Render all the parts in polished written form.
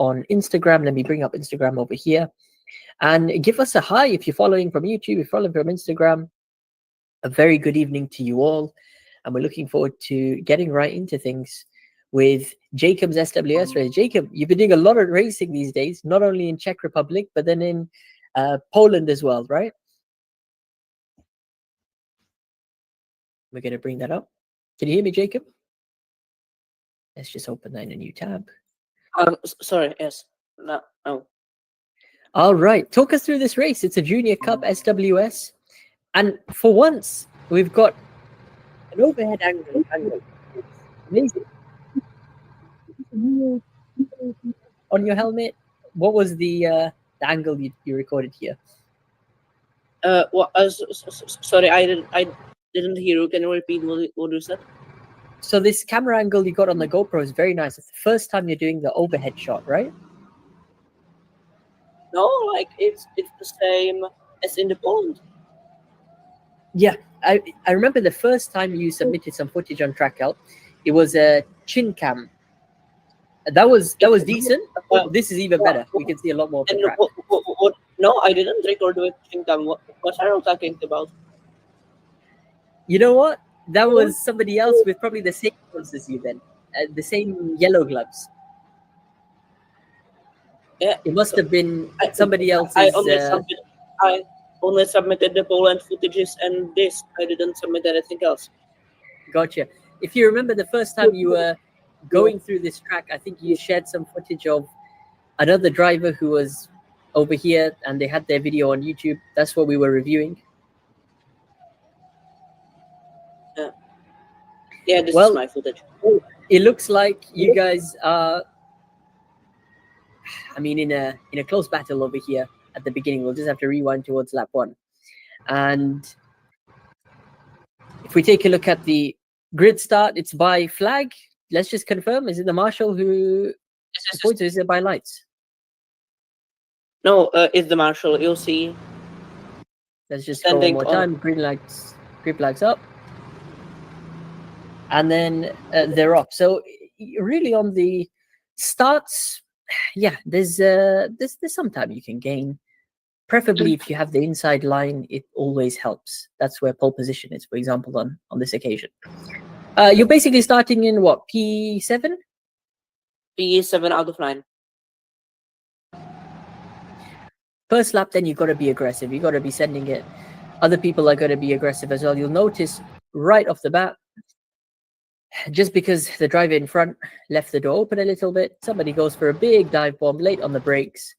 on Instagram. Let me bring up Instagram over here. And give us a hi if you're following from YouTube, if you're following from Instagram. A very good evening to you all. And we're looking forward to getting right into things with Jacob's SWS race. Jacob, you've been doing a lot of racing these days, not only in Czech Republic, but then in Poland as well, right? We're going to bring that up. Can you hear me, Jacob? Let's just open that in a new tab. Sorry, yes. No. All right. Talk us through this race. It's a Junior Cup SWS. And for once, we've got an overhead angle. Amazing. On your helmet, what was the angle you recorded here? Sorry, I didn't hear you. Can you repeat what you said? So this camera angle you got on the GoPro is very nice. It's the first time you're doing the overhead shot, right? No, like it's the same as in the Poland. Yeah, I remember the first time you submitted some footage on Trackout. It was a chin cam. That was decent. This is even better. We can see a lot more of the track. No, I didn't record with chin cam. What are you talking about? You know what? That was somebody else with probably the same gloves as you then. The same yellow gloves. Yeah, it must have been somebody else's. I only submitted the Poland footages and this. I didn't submit anything else. Gotcha. If you remember the first time you were going through this track, I think you shared some footage of another driver who was over here and they had their video on YouTube. That's what we were reviewing. Yeah, this is my footage. It looks like you guys are, I mean, in a close battle over here at the beginning. We'll just have to rewind towards lap 1. And if we take a look at the grid start, it's by flag. Let's just confirm. Is it the marshal who points, or is it by lights? No, it's the marshal. You'll see. Let's just go one more time. Green lights, green flags up. And then they're off. So really on the starts, yeah, there's some time you can gain. Preferably if you have the inside line, it always helps. That's where pole position is, for example, on this occasion. You're basically starting in what, P7? P7 out of 9. First lap, then you've got to be aggressive. You've got to be sending it. Other people are going to be aggressive as well. You'll notice right off the bat, just because the driver in front left the door open a little bit, somebody goes for a big dive bomb late on the brakes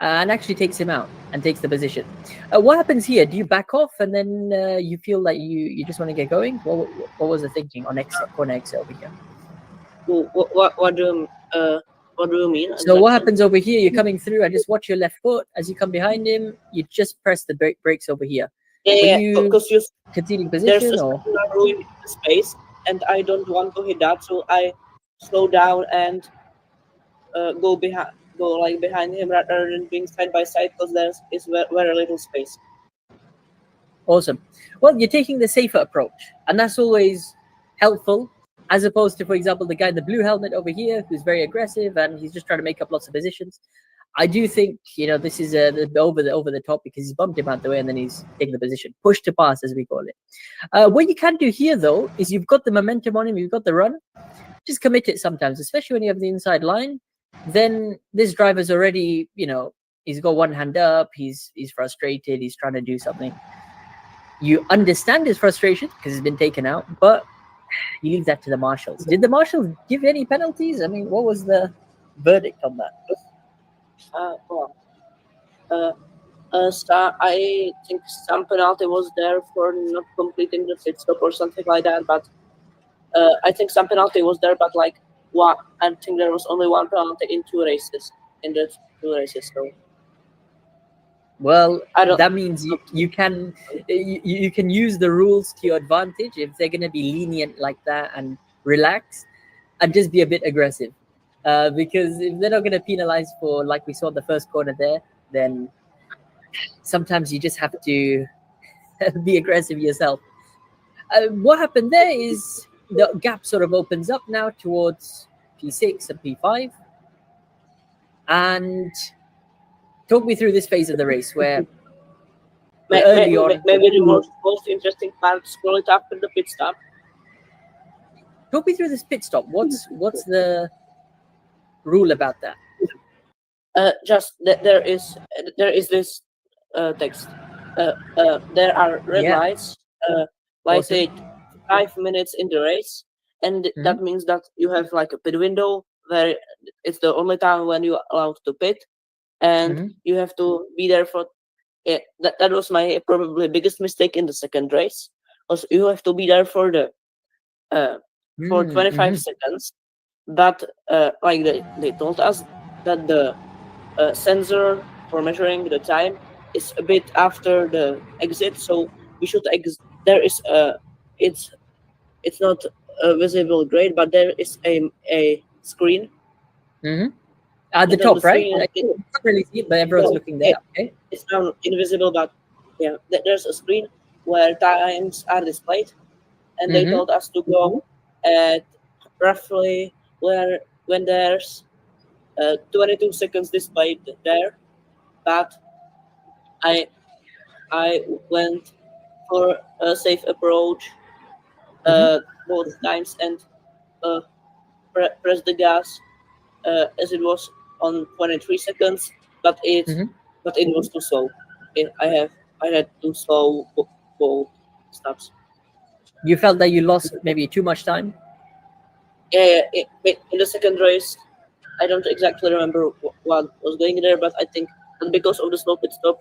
and actually takes him out and takes the position. What happens here? Do you back off and then you feel like you just want to get going? What was the thinking on corner exit over here? What do you mean? So what happens over here? You're coming through. I just watch your left foot. As you come behind him, you just press the brakes over here. Yeah, because you're conceding position, there's or in space, and I don't want to hit that, so I slow down and go behind him rather than being side by side, because there's very little space. Awesome. Well, you're taking the safer approach, and that's always helpful, as opposed to, for example, the guy in the blue helmet over here who's very aggressive and he's just trying to make up lots of positions. I do think, this is over the top, because he's bumped him out the way and then he's taking the position. Push to pass, as we call it. What you can do here, though, is you've got the momentum on him, you've got the run. Just commit it sometimes, especially when you have the inside line. Then this driver's already, he's got one hand up, he's frustrated, he's trying to do something. You understand his frustration because he's been taken out, but you leave that to the marshals. Did the marshals give any penalties? I mean, what was the verdict on that? I think some penalty was there for not completing the pit stop or something like that, but I think some penalty was there, but I think there was only one penalty in the 2 races. So. Well, that means you can use the rules to your advantage if they're going to be lenient like that and relax, and just be a bit aggressive. Because if they're not going to penalize for, like we saw in the first corner there, then sometimes you just have to be aggressive yourself. What happened there is the gap sort of opens up now towards P6 and P5. And talk me through this phase of the race where Maybe early on. the most interesting part is probably after the pit stop. Talk me through this pit stop. What's the rule about that? Just that there is this text. There are red Yeah. lights, Awesome. it 5 minutes in the race, and that means that you have like a pit window where it's the only time when you are allowed to pit, and you have to be there for. Yeah, that was my probably biggest mistake in the second race. Was you have to be there for the for 25 seconds, but like they told us that the sensor for measuring the time is a bit after the exit, so we should there is it's not a visible grade, but there is a screen At the and on top, the right? screen, I can't really see it, but everyone's looking there. Okay. it's now invisible, but yeah, there's a screen where times are displayed, and they told us to go at roughly when there's 22 seconds displayed there, but I went for a safe approach both times and pressed the gas as it was on 23 seconds, but it was too slow. I had too slow both stops. You felt that you lost maybe too much time? Yeah, in the second race, I don't exactly remember what was going there, but I think that because of the slow pit stop,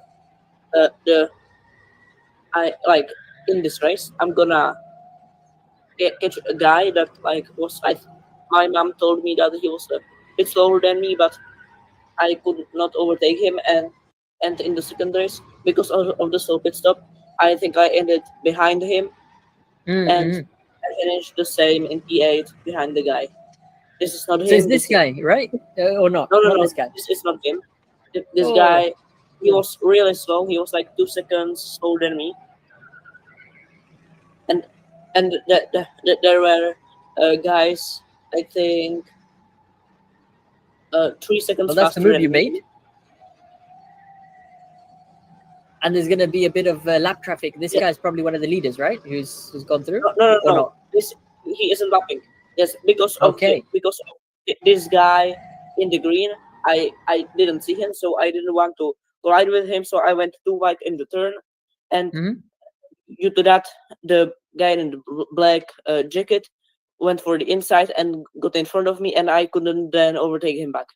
I like in this race, I'm gonna catch a guy that like was my mom told me that he was a bit slower than me, but I could not overtake him, and in the second race because of the slow pit stop, I think I ended behind him, and I finished the same in P8 behind the guy. This is not him. So it's this guy, right? Or not? No, This guy. This is not him. This guy, he was really slow. He was like 2 seconds slower than me, and there were guys, I think 3 seconds Well, that's the faster move than you me. made. And there's going to be a bit of lap traffic. This guy's probably one of the leaders, right? Who's gone through? No. He isn't lapping. Yes, because of this guy in the green. I didn't see him, so I didn't want to collide with him. So I went too wide in the turn, and due to that, the guy in the black jacket went for the inside and got in front of me, and I couldn't then overtake him back.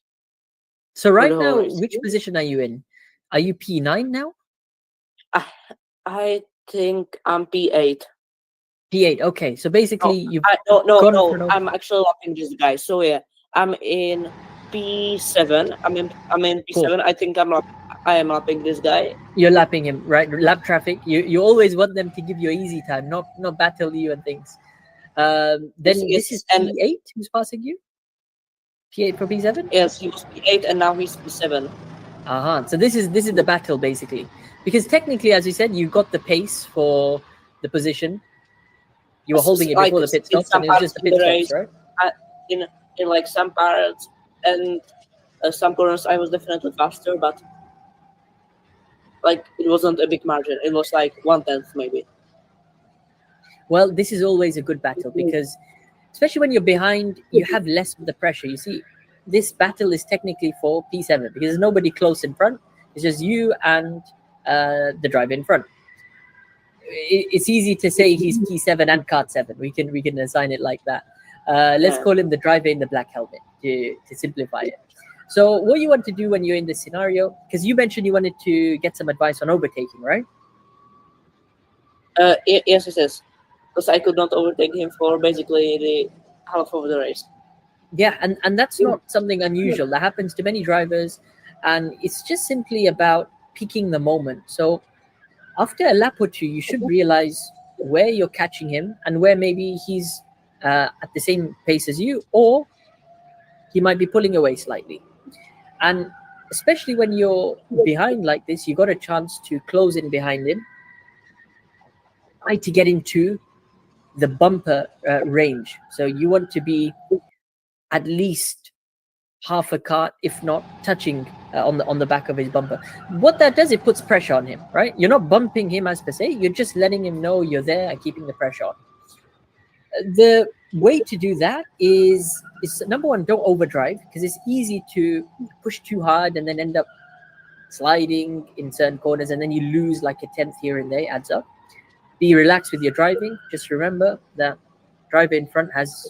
So right now, which position are you in? Are you P9 now? I think I'm P8. P8. Okay, so basically you've no. I'm actually lapping this guy. So yeah, I'm in P7. I'm in P7. Cool. I think I am lapping this guy. You're lapping him, right? Lap traffic. You always want them to give you an easy time, not battle you and things. Then this is P8 who's passing you? P8 for P7? Yes, he was P8 and now he's P7. So this is the battle basically, because technically, as you said, you got the pace for the position. You were holding it before the pit stops, and it was just the pit stops, right? In like some parts and some corners, I was definitely faster, but like it wasn't a big margin. It was like 1/10 maybe. Well, this is always a good battle because, especially when you're behind, you have less of the pressure. You see, this battle is technically for P7 because there's nobody close in front. It's just you and the driver in front. It's easy to say he's P7 and Kart 7. We can assign it like that. Let's call him the driver in the black helmet to simplify it. So what you want to do when you're in this scenario, because you mentioned you wanted to get some advice on overtaking, right? Yes, it is. Because I could not overtake him for basically the half of the race. Yeah, and that's not something unusual. That happens to many drivers, and it's just simply about picking the moment. So after a lap or two, you should realize where you're catching him and where maybe he's at the same pace as you, or he might be pulling away slightly. And especially when you're behind like this, you got a chance to close in behind him, try to get into the bumper range. So you want to be at least half a cart, if not touching on the back of his bumper. What that does, it puts pressure on him, right? You're not bumping him as per se, you're just letting him know you're there and keeping the pressure on. The way to do that is number one, don't overdrive, because it's easy to push too hard and then end up sliding in certain corners, and then you lose like a tenth here and there, adds up. Be relaxed with your driving. Just remember that driver in front has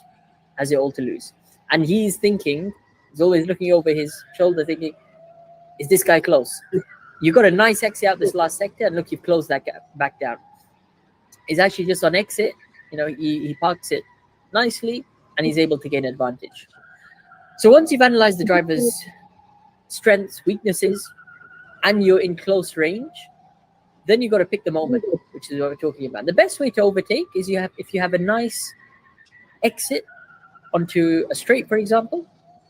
it all to lose, and he's always looking over his shoulder thinking, is this guy close? You got a nice exit out this last sector, and look, you've closed that gap back down. He's actually just on exit, he parks it nicely, and he's able to gain advantage. So once you've analyzed the driver's strengths, weaknesses, and you're in close range, then you got to pick the moment, which is what we're talking about. The best way to overtake is if you have a nice exit onto a straight, for example,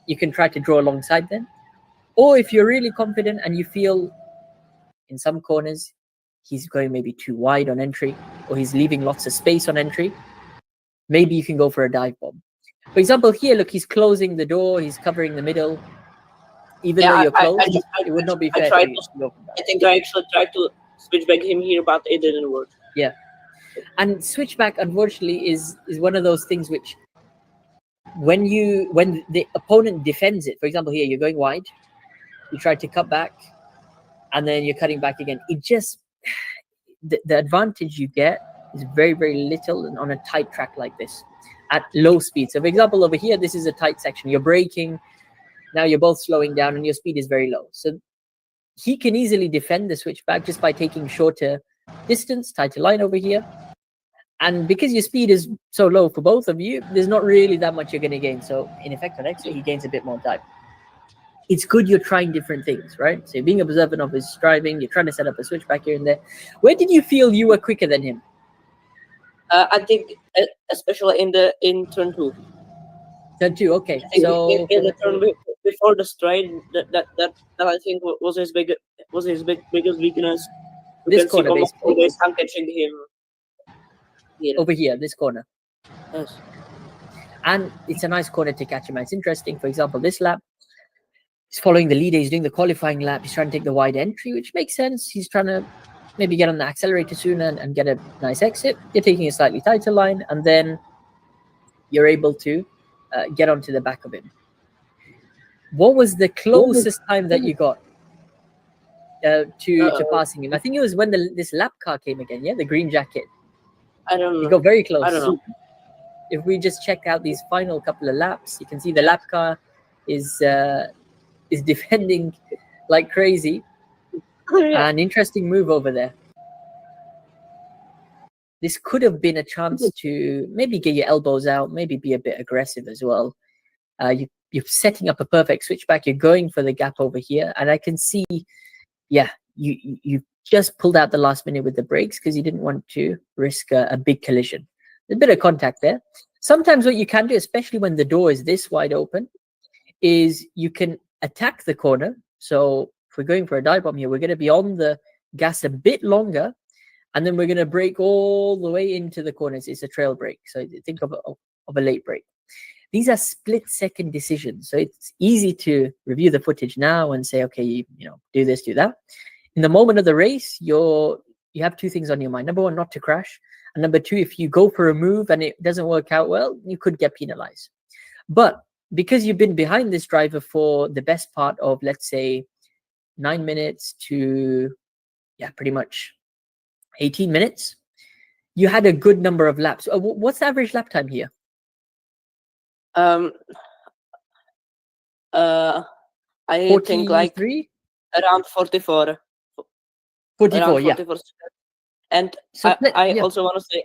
you can try to draw alongside them. Or if you're really confident and you feel in some corners he's going maybe too wide on entry, or he's leaving lots of space on entry, maybe you can go for a dive bomb. For example, here, look, he's closing the door, he's covering the middle. Even though you're close, it would not be fair. I think I actually tried to switch back him here, but it didn't work. Yeah. And switchback, unfortunately, is one of those things which, when the opponent defends it, for example, here, you're going wide, you try to cut back, and then you're cutting back again. It just, the advantage you get is very, very little on a tight track like this at low speed. So, for example, over here, this is a tight section. You're braking. Now you're both slowing down and your speed is very low. So he can easily defend the switchback just by taking shorter distance, tighter line over here. And because your speed is so low for both of you, there's not really that much you're going to gain. So in effect, on exit, he gains a bit more time. It's good you're trying different things, right? So you're being observant of his driving, you're trying to set up a switchback here and there. Where did you feel you were quicker than him? I think especially in turn 2. Turn 2, okay. So in the turn before the straight, that I think was his biggest weakness. This corner, basically. I'm catching him here. Over here, this corner. Yes. And it's a nice corner to catch him. It's interesting. For example, this lap, he's following the leader. He's doing the qualifying lap. He's trying to take the wide entry, which makes sense. He's trying to maybe get on the accelerator sooner and get a nice exit. You're taking a slightly tighter line, and then you're able to get onto the back of him. What was the closest time that you got to passing him? I think it was when this lap car came again, yeah? The green jacket. I don't know. You got very close. I don't know. If we just check out these final couple of laps, you can see the lap car is defending like crazy. An interesting move over there. This could have been a chance to maybe get your elbows out, maybe be a bit aggressive as well. You're setting up a perfect switchback. You're going for the gap over here. And I can see, yeah, you just pulled out the last minute with the brakes because you didn't want to risk a big collision. A bit of contact there. Sometimes what you can do, especially when the door is this wide open, is you can attack the corner. So if we're going for a dive bomb here, we're going to be on the gas a bit longer, and then we're going to brake all the way into the corners. It's a trail brake. So think of a late brake. These are split-second decisions. So it's easy to review the footage now and say, okay, do this, do that. In the moment of the race, you have two things on your mind. Number one, not to crash. And number two, if you go for a move and it doesn't work out well, you could get penalized. But because you've been behind this driver for the best part of, let's say, 9 minutes to, pretty much 18 minutes, you had a good number of laps. What's the average lap time here? I 43? think like around 44. 44, around yeah. 44. And So I also want to say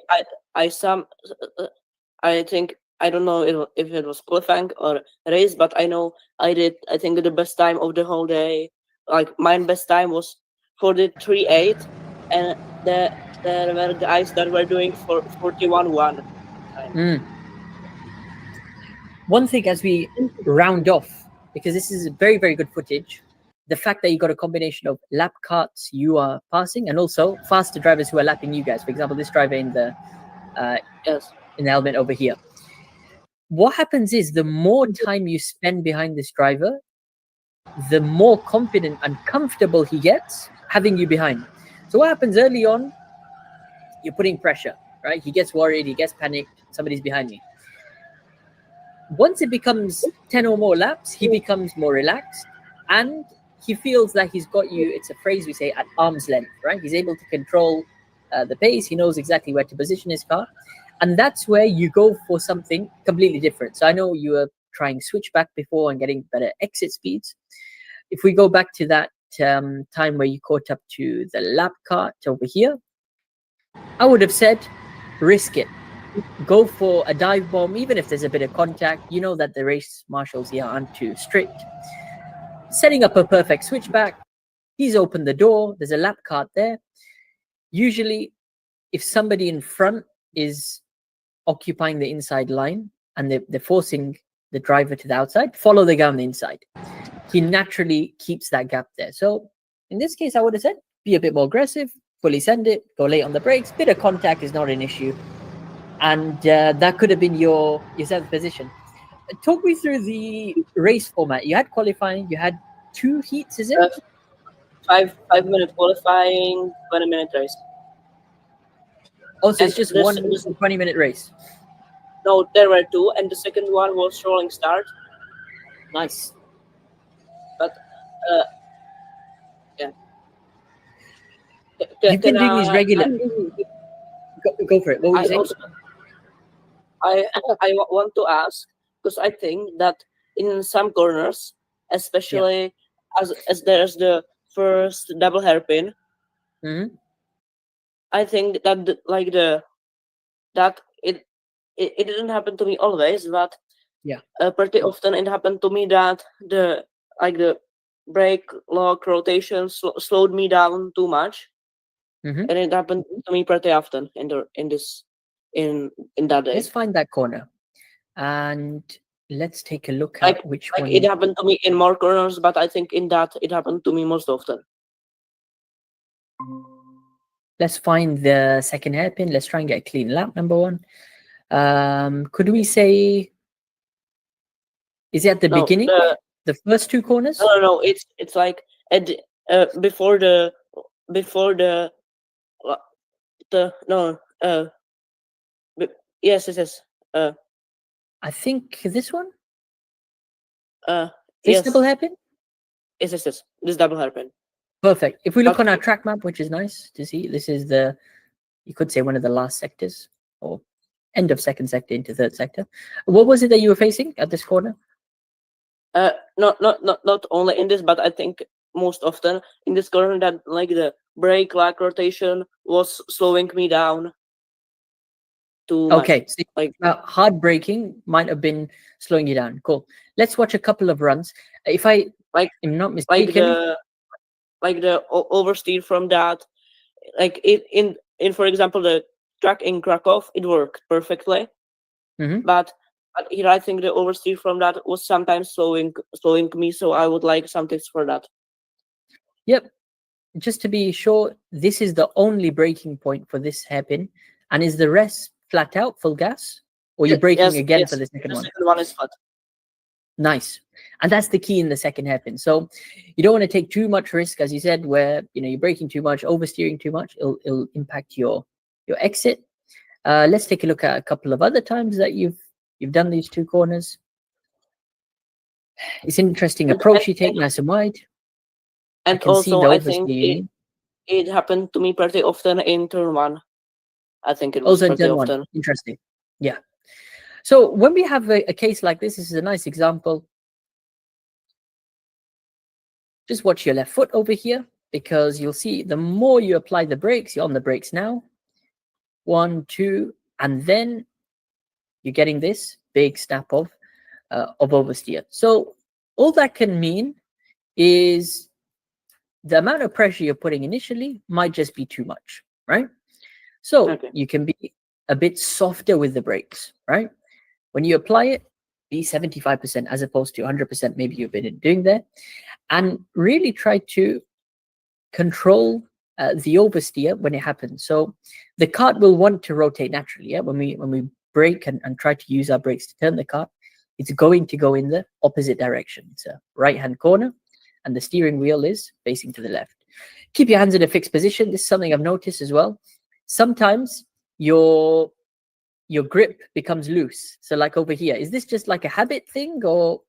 I think, I don't know if it was qualifying or race, but I know I think the best time of the whole day, like my best time was 43.8, and there were guys that were doing for 41.1. One thing as we round off, because this is very, very good footage, the fact that you got a combination of lap carts you are passing and also faster drivers who are lapping you guys. For example, this driver in the helmet over here. what happens is the more time you spend behind this driver, the more confident and comfortable he gets having you behind. So what happens early on, you're putting pressure, right? He gets worried, he gets panicked, somebody's behind me. Once it becomes 10 or more laps, he becomes more relaxed and he feels like he's got you, it's a phrase we say, at arm's length, right? He's able to control the pace, he knows exactly where to position his car. And that's where you go for something completely different. So I know you were trying switchback before and getting better exit speeds. If we go back to that time where you caught up to the lap kart over here, I would have said, risk it. Go for a dive bomb, even if there's a bit of contact. You know that the race marshals here aren't too strict. Setting up a perfect switchback. He's opened the door. There's a lap kart there. Usually, if somebody in front is occupying the inside line and they're forcing the driver to the outside, follow the guy on the inside. He naturally keeps that gap there. So in this case, I would have said, be a bit more aggressive, fully send it, go late on the brakes. Bit of contact is not an issue. And that could have been your seventh position. Talk me through the race format. You had qualifying, you had 2 heats, is it? 5-minute qualifying, 20-minute race. Oh, so it's just one 20-minute race. No, there were 2, and the second one was rolling start. Nice. But yeah. You've been doing these regularly. Go for it. What were you saying? I want to ask, because I think that in some corners, especially as there's the first double hairpin, I think that it didn't happen to me always, but pretty often it happened to me that the brake lock rotation slowed me down too much, and it happened to me pretty often in that day. Let's find that corner, and let's take a look at which one. It happened to me in more corners, but I think in that it happened to me most often. Let's find the second hairpin. Let's try and get a clean lap, number 1. Could we say, is it at the beginning? The first 2 corners? No. It's like at before the yes. I think this one. This yes. Double hairpin. Yes. This double hairpin. Perfect. If we look on our track map, which is nice to see, this is you could say one of the last sectors, or end of second sector into third sector. What was it that you were facing at this corner? Not only in this, but I think most often in this corner that the brake lock rotation was slowing me down too much. Okay, so hard braking might have been slowing you down. Cool. Let's watch a couple of runs. If I am not mistaken, the oversteer from that, in for example the track in Krakow, it worked perfectly, but here I think the oversteer from that was sometimes slowing me, so I would like some tips for that. Yep. Just to be sure, this is the only braking point for this hairpin, and is the rest flat out, full gas, or you're braking again for the second one? The second one is flat. Nice. And that's the key in the second hairpin. So you don't want to take too much risk, as you said, where you're braking too much, oversteering too much. It'll impact your exit. Let's take a look at a couple of other times that you've done these 2 corners. It's an interesting approach you take, nice and wide. And also, I think it happened to me pretty often in turn 1. I think it was also pretty often. 1. Interesting. Yeah. So when we have a case like this is a nice example. Just watch your left foot over here, because you'll see the more you apply the brakes, you're on the brakes now. 1, 2, and then you're getting this big snap of oversteer. So all that can mean is the amount of pressure you're putting initially might just be too much, right? So you can be a bit softer with the brakes, right? When you apply it, be 75% as opposed to 100% maybe you've been doing there, and really try to control the oversteer when it happens. So the kart will want to rotate naturally. When we brake and try to use our brakes to turn the car, it's going to go in the opposite direction. It's a right-hand corner, and the steering wheel is facing to the left. Keep your hands in a fixed position. This is something I've noticed as well. Sometimes your grip becomes loose. So like over here, is this just like a habit thing, or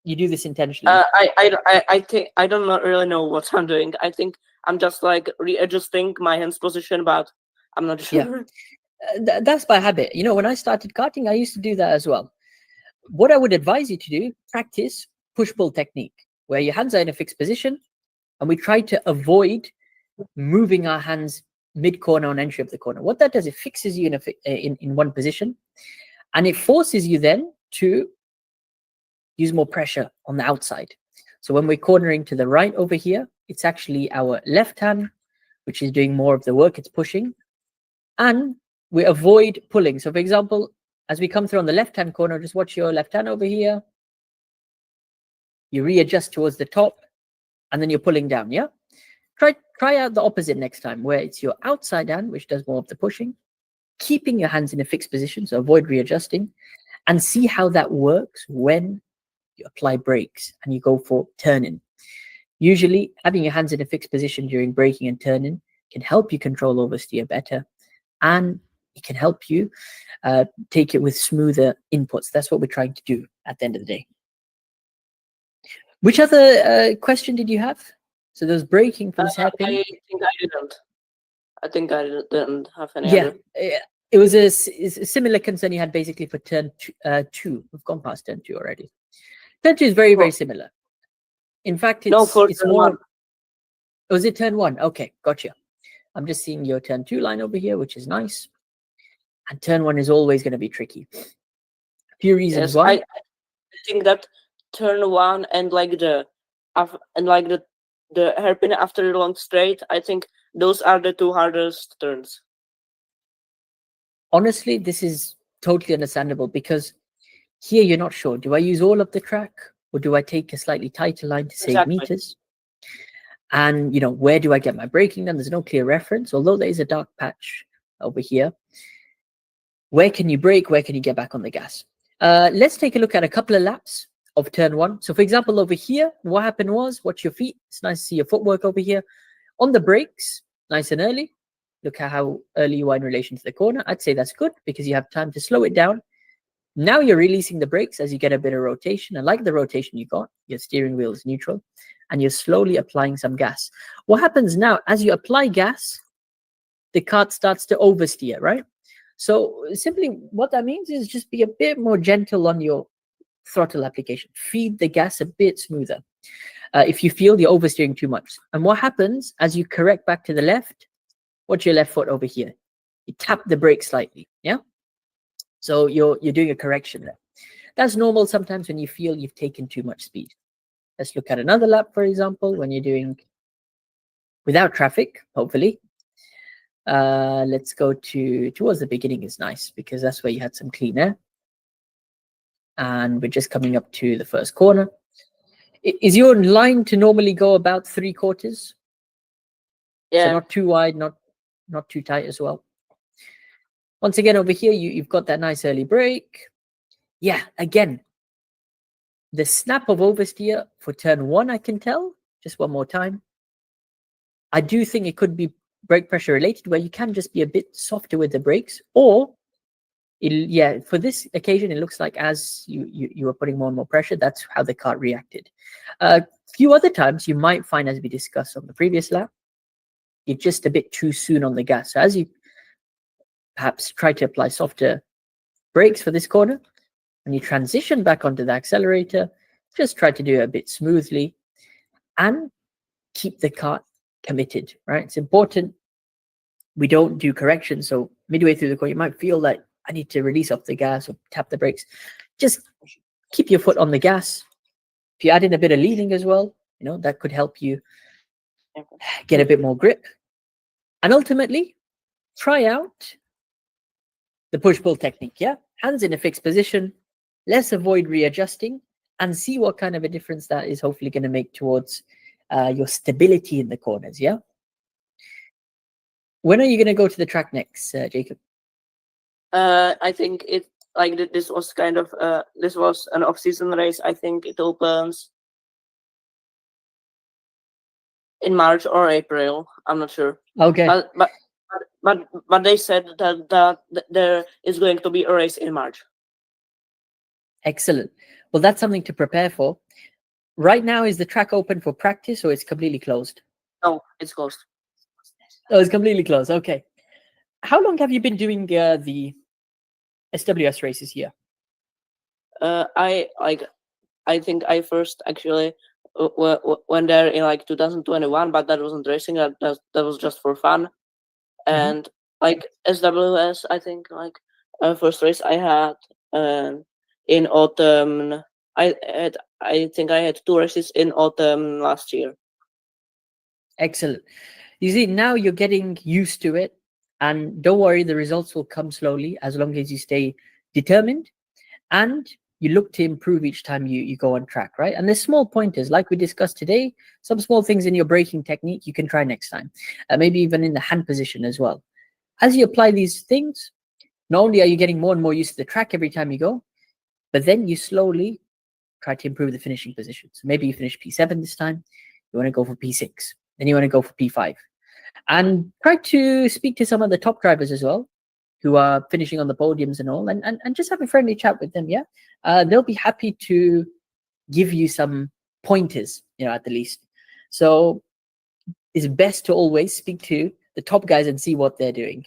you do this intentionally? I think I don't really know what I'm doing. I think I'm just like readjusting my hands position, but I'm not sure. Yeah. That's by habit. You know, when I started karting, I used to do that as well. What I would advise you to do, practice push-pull technique, where your hands are in a fixed position, and we try to avoid moving our hands mid-corner on entry of the corner. What that does, it fixes you in one position, and it forces you then to use more pressure on the outside. So when we're cornering to the right over here, it's actually our left hand which is doing more of the work, it's pushing, and we avoid pulling. So for example, as we come through on the left-hand corner, just watch your left hand over here. You readjust towards the top, and then you're pulling down, yeah? Try out the opposite next time, where it's your outside hand, which does more of the pushing, keeping your hands in a fixed position, so avoid readjusting, and see how that works when you apply brakes and you go for turning. Usually, having your hands in a fixed position during braking and turning can help you control oversteer better, and it can help you take it with smoother inputs. That's what we're trying to do at the end of the day. Which other question did you have? So there's braking for this hairpin. I think I didn't. I think I didn't have any Yeah, other. it was a similar concern you had basically for turn 2. We've gone past turn 2 already. Turn 2 is very, very similar. In fact, it's turn more. 1. Was it turn 1? Okay, gotcha. I'm just seeing your turn 2 line over here, which is nice. And turn 1 is always going to be tricky. A few reasons why. I think that turn 1 and the hairpin after the long straight, I think those are the 2 hardest turns. Honestly, this is totally understandable, because here you're not sure. Do I use all of the track, or do I take a slightly tighter line to save meters? And, you know, where do I get my braking done? There's no clear reference, although there is a dark patch over here. Where can you brake? Where can you get back on the gas? Let's take a look at a couple of laps of turn 1. So, for example, over here, what happened was, watch your feet. It's nice to see your footwork over here. On the brakes, nice and early. Look at how early you are in relation to the corner. I'd say that's good, because you have time to slow it down. Now you're releasing the brakes as you get a bit of rotation. I like the rotation you got. Your steering wheel is neutral, and you're slowly applying some gas. What happens now, as you apply gas, the kart starts to oversteer, right? So simply what that means is just be a bit more gentle on your throttle application. Feed the gas a bit smoother if you feel you're oversteering too much. And what happens as you correct back to the left, watch your left foot over here. You tap the brake slightly, yeah? So you're doing a correction there. That's normal sometimes when you feel you've taken too much speed. Let's look at another lap, for example, when you're doing without traffic, hopefully. Let's go towards the beginning is nice, because that's where you had some clean air. And we're just coming up to the first corner. Is your line to normally go about 3/4? Yeah. So not too wide, not too tight as well. Once again, over here, you've got that nice early brake. Yeah, again, the snap of oversteer for turn 1, I can tell. Just one more time. I do think it could be brake pressure related, where you can just be a bit softer with the brakes, or for this occasion, it looks like as you were putting more and more pressure, that's how the kart reacted. A few other times you might find, as we discussed on the previous lap, you're just a bit too soon on the gas. So as you perhaps try to apply softer brakes for this corner, when you transition back onto the accelerator, just try to do it a bit smoothly and keep the kart committed, right? It's important we don't do corrections. So midway through the corner, you might feel like I need to release off the gas or tap the brakes. Just keep your foot on the gas. If you add in a bit of leaning as well, you know, that could help you get a bit more grip. And ultimately, try out the push-pull technique, yeah? Hands in a fixed position. Let's avoid readjusting and see what kind of a difference that is hopefully going to make towards your stability in the corners, yeah? When are you going to go to the track next, Jacob? I think this was kind of this was an off-season race. I think it opens in March or April. I'm not sure. Okay. But they said that there is going to be a race in March. Excellent. Well, that's something to prepare for. Right now, is the track open for practice or it's completely closed? No, it's closed. Oh, it's completely closed. Okay. How long have you been doing the SWS races here? I think I first actually went there in 2021, but that wasn't racing. That was just for fun. And SWS, I think first race I had in autumn. I think I had 2 races in autumn last year. Excellent. You see, now you're getting used to it, and don't worry, the results will come slowly as long as you stay determined and you look to improve each time you go on track, right? And there's small pointers, like we discussed today, some small things in your braking technique you can try next time, maybe even in the hand position as well. As you apply these things, not only are you getting more and more used to the track every time you go, but then you slowly try to improve the finishing position. So maybe you finish P7 this time, you want to go for P6, then you want to go for P5. And try to speak to some of the top drivers as well, who are finishing on the podiums and all, and just have a friendly chat with them, yeah? They'll be happy to give you some pointers, at the least. So it's best to always speak to the top guys and see what they're doing.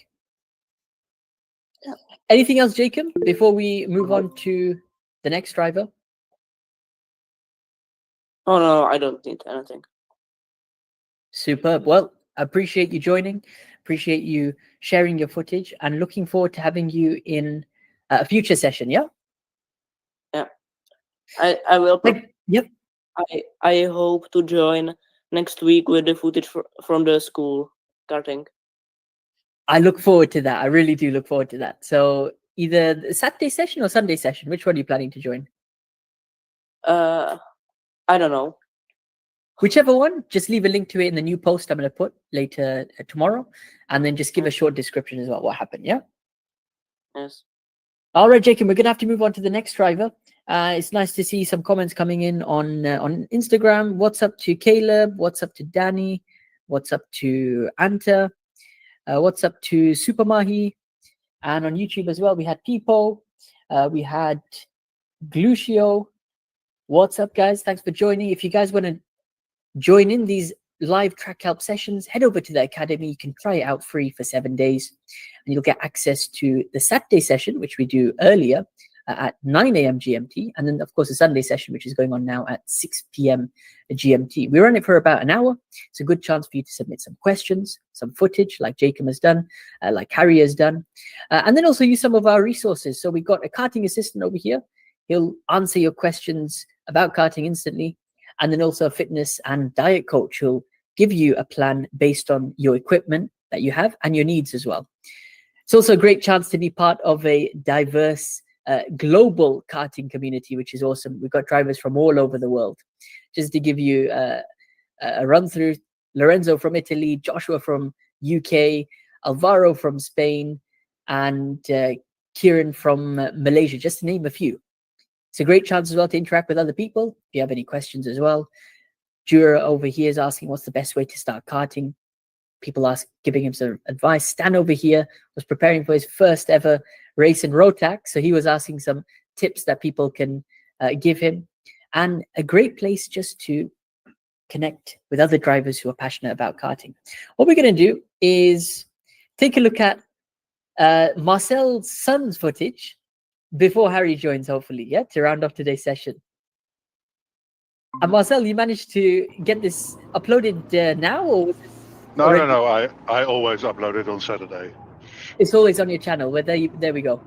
Anything else, Jacob, before we move on to the next driver? Oh, no, I don't need anything. Superb. Well, I appreciate you joining. Appreciate you sharing your footage and looking forward to having you in a future session, yeah? Yeah. I will. Yep. I hope to join next week with the footage from the school karting. I look forward to that. I really do look forward to that. So either the Saturday session or Sunday session, which one are you planning to join? I don't know. Whichever one, just leave a link to it in the new post I'm going to put later tomorrow, and then just give a short description as well what happened, yeah? Yes. All right, Jacob, we're going to have to move on to the next driver. It's nice to see some comments coming in on Instagram. What's up to Caleb? What's up to Danny? What's up to Anta? What's up to Supermahi? And on YouTube as well, we had Pipo. We had Glucio. What's up, guys? Thanks for joining. If you guys want to join in these live track help sessions, head over to the academy. You can try it out free for 7 days, and you'll get access to the Saturday session, which we do earlier at 9 a.m. GMT, and then of course the Sunday session, which is going on now at 6 p.m. GMT. We run it for about an hour. It's a good chance for you to submit some questions, some footage like Jacob has done, like Harry has done, and then also use some of our resources. So we've got a karting assistant over here. He'll answer your questions about karting instantly, and then also a fitness and diet coach who'll give you a plan based on your equipment that you have and your needs as well. It's also a great chance to be part of a diverse global karting community, which is awesome. We've got drivers from all over the world. Just to give you a run through: Lorenzo from Italy, Joshua from UK, Alvaro from Spain, and Kieran from Malaysia, just to name a few. It's a great chance as well to interact with other people. If you have any questions as well. Jura over here is asking what's the best way to start karting. People giving him some advice. Stan over here was preparing for his first ever race in Rotax, so he was asking some tips that people can give him. And a great place just to connect with other drivers who are passionate about karting. What we're going to do is take a look at Marcel's son's footage before Harry joins, hopefully, yeah, to round off today's session. And Marcel, you managed to get this uploaded now, or was this already? No. I always upload it on Saturday. It's always on your channel. Well, there we go.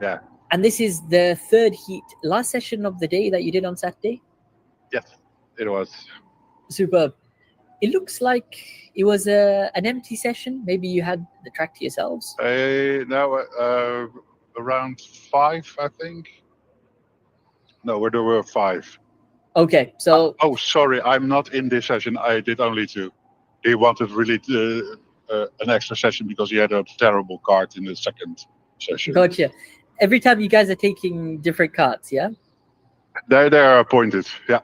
Yeah. And this is the third heat, last session of the day that you did on Saturday? Yes, it was. Superb. It looks like it was an empty session. Maybe you had the track to yourselves. No, around 5, I think. No, there were 5. Okay, so... Oh, sorry, I'm not in this session. I did only 2. He wanted really an extra session because he had a terrible kart in the second session. Gotcha. Every time you guys are taking different karts, yeah? They are appointed. Yeah.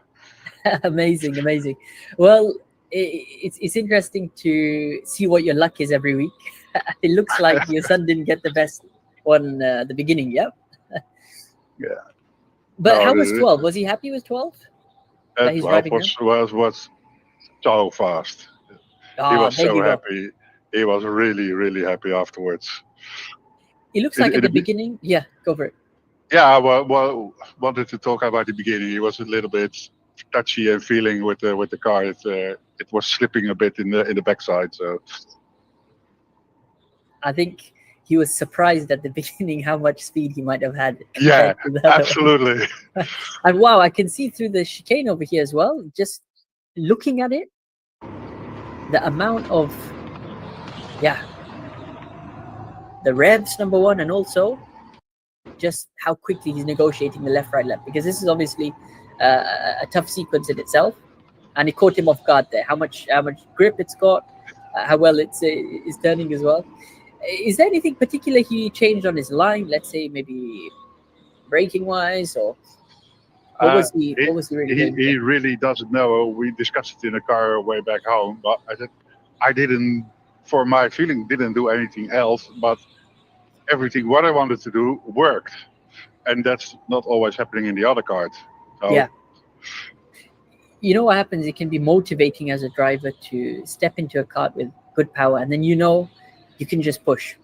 Amazing. Well, it's interesting to see what your luck is every week. It looks like your son didn't get the best one at the beginning, yeah? Yeah. But No, how was 12? Was he happy with 12? That he's 12 driving was so fast. He was there so you go. happy. He was really happy afterwards. It looks like In at the the be- beginning. Yeah, go for it. Yeah, well, wanted to talk about the beginning. He was a little bit touchy and feeling with the car. It was slipping a bit in the backside. So I think he was surprised at the beginning how much speed he might have had yeah, compared to the other absolutely. one. And wow, I can see through the chicane over here as well. Just looking at it, the amount of the revs, number one, and also just how quickly he's negotiating the left-right left, because this is obviously a tough sequence in itself, and it caught him off guard there. How much grip it's got, how well it's turning as well. Is there anything particular he changed on his line? Let's say maybe braking wise, or what was he really doing? He really doesn't know. We discussed it in a car way back home, but I didn't, for my feeling, didn't do anything else. But everything what I wanted to do worked, and that's not always happening in the other cars. So, Yeah. You know what happens? It can be motivating as a driver to step into a kart with good power, and then you can just push.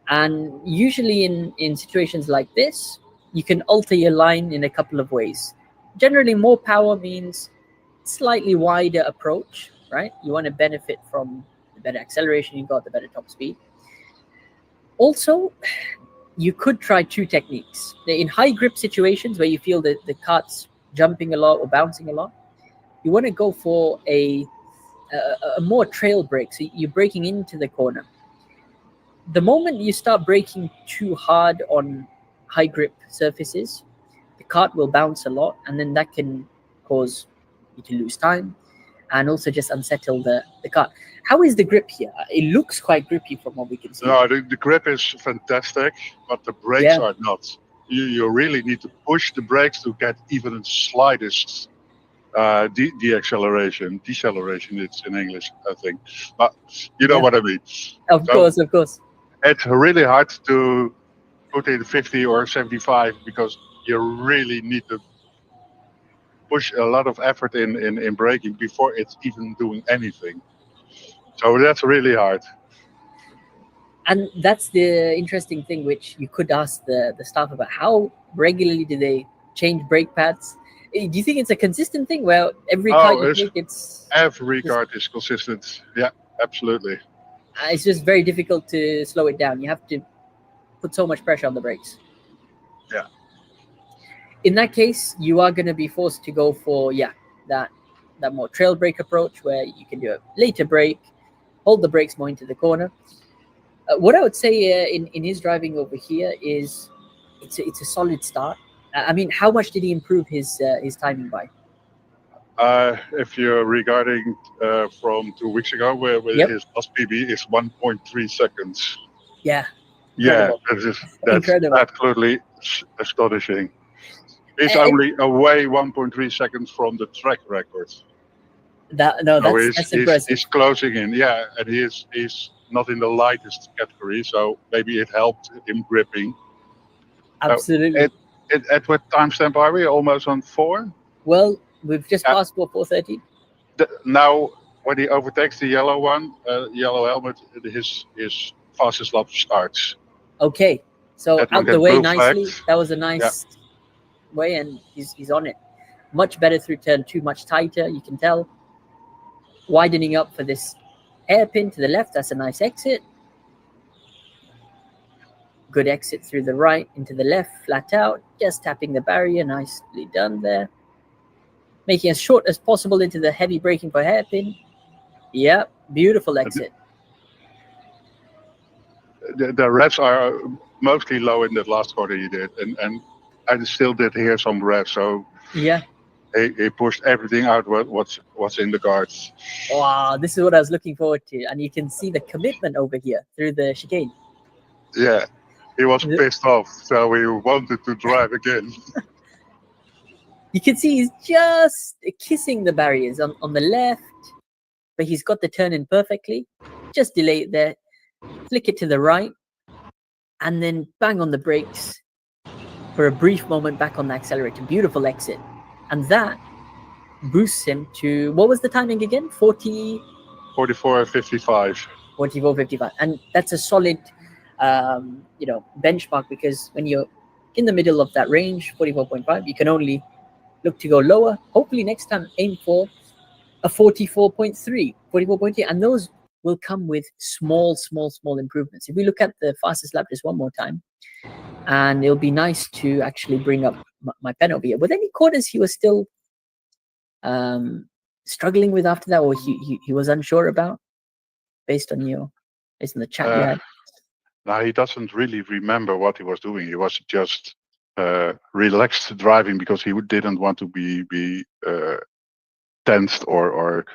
And usually in situations like this, you can alter your line in a couple of ways. Generally, more power means slightly wider approach, right? You want to benefit from the better acceleration you got, the better top speed. Also, you could try two techniques. In high grip situations where you feel that the kart's jumping a lot or bouncing a lot, you want to go for a more trail brake. So you're braking into the corner. The moment you start braking too hard on high grip surfaces, the kart will bounce a lot, and then that can cause you to lose time and also just unsettle the kart. How is the grip here? It looks quite grippy from what we can see. no, the grip is fantastic, but the brakes are not. You really need to push the brakes to get even the slightest deceleration. It's in English, I think, but you know what I mean. Of course. It's really hard to put in 50 or 75 because you really need to push a lot of effort in braking before it's even doing anything. So that's really hard. And that's the interesting thing, which you could ask the staff about. How regularly do they change brake pads? Do you think it's a consistent thing where every car you take, every car is consistent? Yeah, absolutely. It's just very difficult to slow it down. You have to put so much pressure on the brakes. Yeah. In that case, you are going to be forced to go for that more trail brake approach, where you can do a later brake, hold the brakes more into the corner. What I would say in his driving over here is it's a solid start. I mean, how much did he improve his timing by? If you're regarding from 2 weeks ago, where his last PB is 1.3 seconds. Yeah. Incredible. Yeah, that's incredible. Absolutely astonishing. It's only away 1.3 seconds from the track record. That's impressive. He's closing in, and he's not in the lightest category, so maybe it helped him gripping. Absolutely. At what timestamp are we? Almost on 4? Well, we've just passed 4:30. Now, when he overtakes the yellow one, yellow helmet, his fastest lap starts. Okay, so out the way nicely. Flags. That was a nice way, and he's on it. Much better through turn 2, much tighter. You can tell. Widening up for this hairpin to the left. That's a nice exit. Good exit through the right into the left, flat out. Just tapping the barrier. Nicely done there. Making as short as possible into the heavy braking for hairpin. Yeah, beautiful exit. The revs are mostly low in that last corner he did, and I still did hear some revs. So yeah, he pushed everything out what's in the cards. Wow, this is what I was looking forward to, and you can see the commitment over here through the chicane. Yeah. He was pissed off, so he wanted to drive again. You can see he's just kissing the barriers on the left, but he's got the turn in perfectly. Just delay it there, flick it to the right, and then bang on the brakes for a brief moment back on the accelerator. Beautiful exit. And that boosts him to, what was the timing again? 44.55. 44.55. And that's a solid, benchmark, because when you're in the middle of that range, 44.5, you can only look to go lower. Hopefully next time aim for a 44.3, 44.8, and those will come with small improvements. If we look at the fastest lap just one more time, and it'll be nice to actually bring up my pen over here. Were there any corners he was still struggling with after that, or he was unsure about, based on the chat you had? Now he doesn't really remember what he was doing. He was just relaxed driving because he didn't want to be tensed or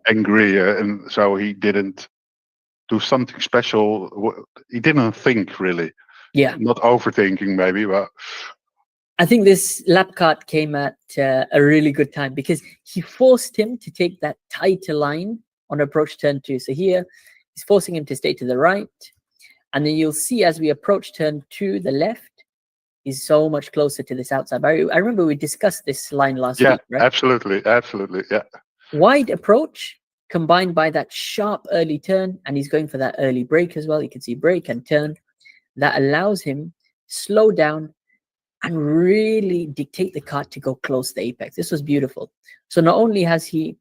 angry, and so he didn't do something special. He didn't think really. Yeah, not overthinking maybe, but I think this lap kart came at a really good time, because he forced him to take that tighter line on approach turn 2. So here he's forcing him to stay to the right, and then you'll see as we approach turn 2, the left is so much closer to this outside barrier. I remember we discussed this line last week, right? Absolutely, yeah. Wide approach combined by that sharp early turn, and he's going for that early brake as well. You can see brake and turn. That allows him slow down and really dictate the kart to go close to the apex. This was beautiful. So not only has he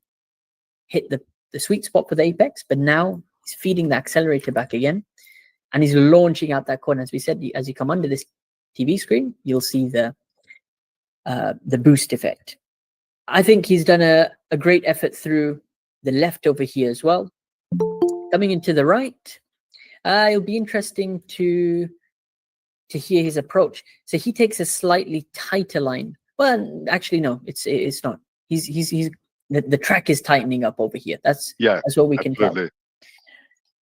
hit the sweet spot for the apex, but now he's feeding the accelerator back again, and he's launching out that corner. As we said, as you come under this TV screen, you'll see the boost effect. I think he's done a great effort through the left over here as well. Coming into the right, it'll be interesting to hear his approach. So he takes a slightly tighter line. Well, actually, no, it's not. He's the track is tightening up over here. That's what we can tell.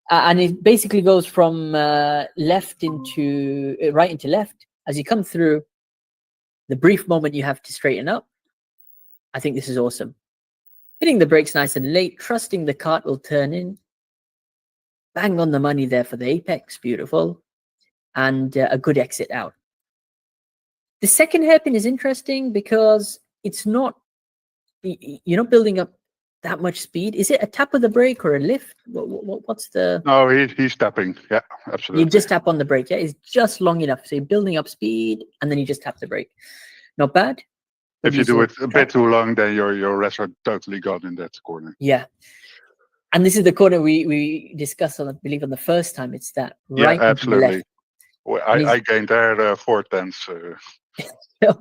And it basically goes from left into right into left. As you come through, the brief moment you have to straighten up. I think this is awesome. Hitting the brakes nice and late, trusting the kart will turn in. Bang on the money there for the apex. Beautiful. And a good exit out. The second hairpin is interesting because it's not, you're not building up that much speed. Is it a tap of the brake or a lift? What's the... No, he's tapping. Yeah, absolutely. You just tap on the brake. Yeah, it's just long enough. So you're building up speed and then you just tap the brake. Not bad. If you do it a bit too long, then your rest are totally gone in that corner. Yeah. And this is the corner we discussed, I believe, on the first time. It's that right absolutely. Left. Well, I gained there 4 tenths.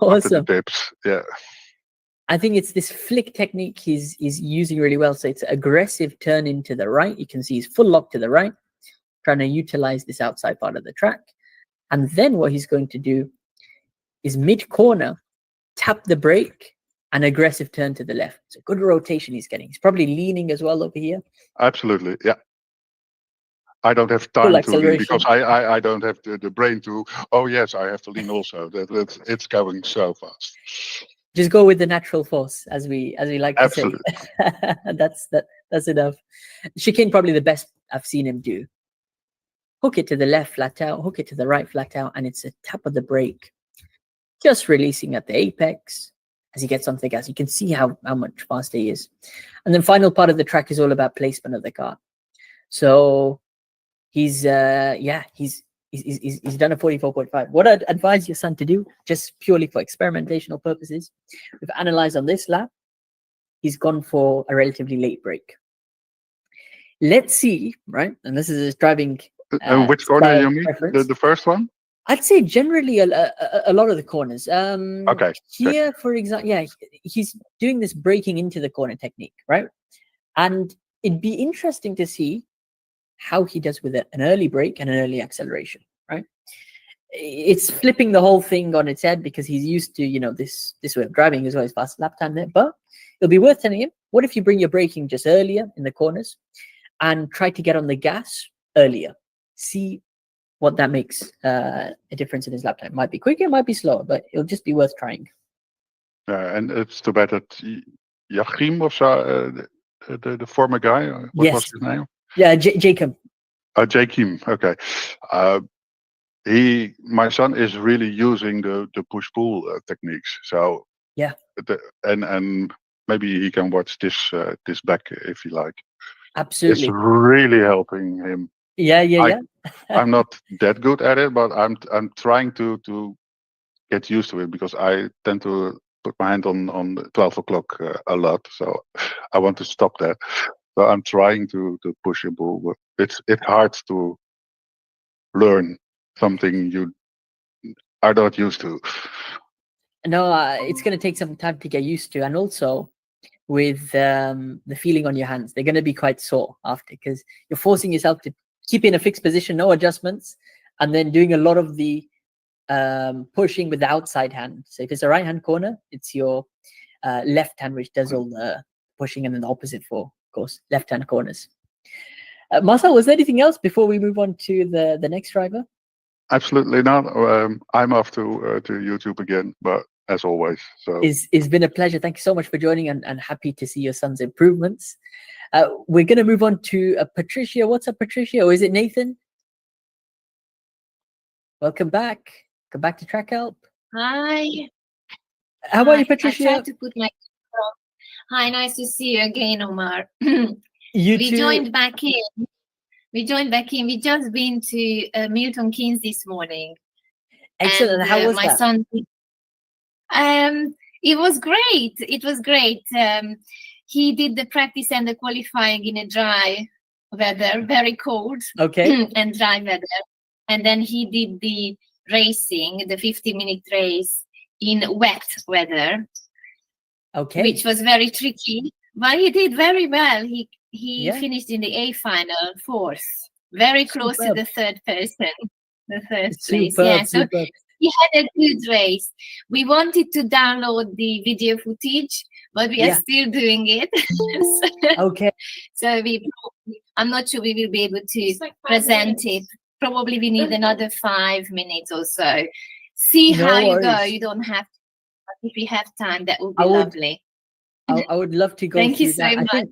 Awesome. The tips. Yeah. I think it's this flick technique he's using really well. So it's aggressive turn into the right. You can see he's full lock to the right, trying to utilize this outside part of the track. And then what he's going to do is mid-corner, tap the brake, and aggressive turn to the left. So good rotation he's getting. He's probably leaning as well over here. Absolutely, yeah. I don't have time to lean because I don't have the brain to, oh yes, I have to lean also. It's going so fast. Just go with the natural force, as we like to say. That's enough. Chicane probably the best I've seen him do. Hook it to the left, flat out. Hook it to the right, flat out, and it's a tap of the brake, just releasing at the apex as he gets onto the gas. You can see how much faster he is. And then final part of the track is all about placement of the car. So he's done a 44.5. What I'd advise your son to do, just purely for experimentational purposes, we've analyzed on this lap, he's gone for a relatively late break. Let's see, right? And this is his driving. Which corner you mean? The first one? I'd say generally a lot of the corners. Okay. Here, for example, he's doing this breaking into the corner technique, right? And it'd be interesting to see how he does with an early brake and an early acceleration, right? It's flipping the whole thing on its head because he's used to, this way of driving as well as fast lap time there. But it'll be worth telling him, what if you bring your braking just earlier in the corners and try to get on the gas earlier? See what that makes a difference in his lap time. Might be quicker, might be slower, but it'll just be worth trying. And it's too bad that Joachim or so, the former guy, what was Yes. his name? Yeah, Jacob. Jakim. Okay. My son is really using the push pull techniques. So Yeah. And maybe he can watch this back if he like. Absolutely. It's really helping him. Yeah. I'm not that good at it, but I'm trying to get used to it because I tend to put my hand on the 12 o'clock a lot. So I want to stop that. So I'm trying to push and pull. But it's hard to learn something you are not used to. No, it's going to take some time to get used to, and also with the feeling on your hands, they're going to be quite sore after because you're forcing yourself to keep in a fixed position, no adjustments, and then doing a lot of the pushing with the outside hand. So if it's a right hand corner, it's your left hand which does all the pushing, and then the opposite for, of course, left hand corners. Marcel, was there anything else before we move on to the next driver? Absolutely not. I'm off to YouTube again, but as always. So It's been a pleasure. Thank you so much for joining, and happy to see your son's improvements. We're going to move on to Patricia. What's up, Patricia? Or is it Nathan? Welcome back. Come back to Track Help. Hi. How are you, Patricia? I tried to put my. Hi, nice to see you again, Omar. You we too. joined back in. We just been to Milton Keynes this morning. Excellent. And, how was my that? son? It was great. It was great. He did the practice and the qualifying in a dry weather, very cold. Okay. And dry weather. And then he did the racing, the 50-minute race in wet weather. Okay. Which was very tricky, but he did very well. He Yeah. finished in the A final, 4th, very close Superb. to the third person, the third place. Superb, Yeah, so superb. he had a good race. We wanted to download the video footage, but we are still doing it. Okay. So I'm not sure we will be able to present it. Probably we need another 5 minutes or so. See No how you go. worries. You don't have to. If we have time, that would be I would- lovely. I would love to go Thank through you so that. much.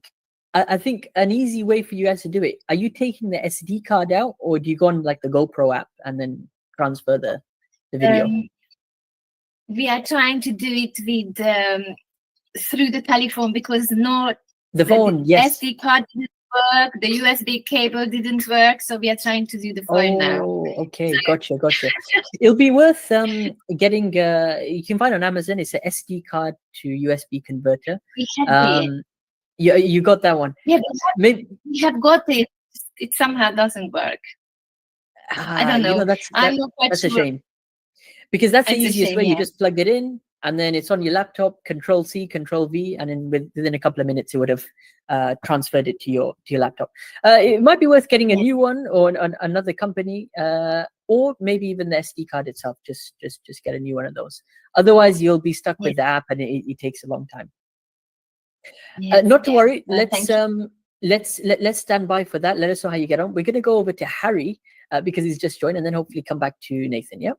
I think an easy way for you guys to do it. Are you taking the SD card out, or do you go on like the GoPro app and then transfer the video? We are trying to do it with through the telephone because The phone, yes. SD card didn't work, the USB cable didn't work, so we are trying to do the phone now. Oh, okay, gotcha. It'll be worth getting. You can find on Amazon. It's a SD card to USB converter. We have it. You got that one. Yeah, Maybe we have got it. It somehow doesn't work. I don't know. I'm not quite that's sure. a shame. Because that's the It's a easiest shame, way. You yeah. just plugged it in, and then it's on your laptop. Control C, Control V, and then within a couple of minutes, it would have transferred it to your laptop. It might be worth getting a new one or another company, or maybe even the SD card itself. Just get a new one of those. Otherwise, you'll be stuck with the app, and it takes a long time. Not to worry. Let's stand by for that. Let us know how you get on. We're going to go over to Harry because he's just joined, and then hopefully come back to Nathan. Yeah.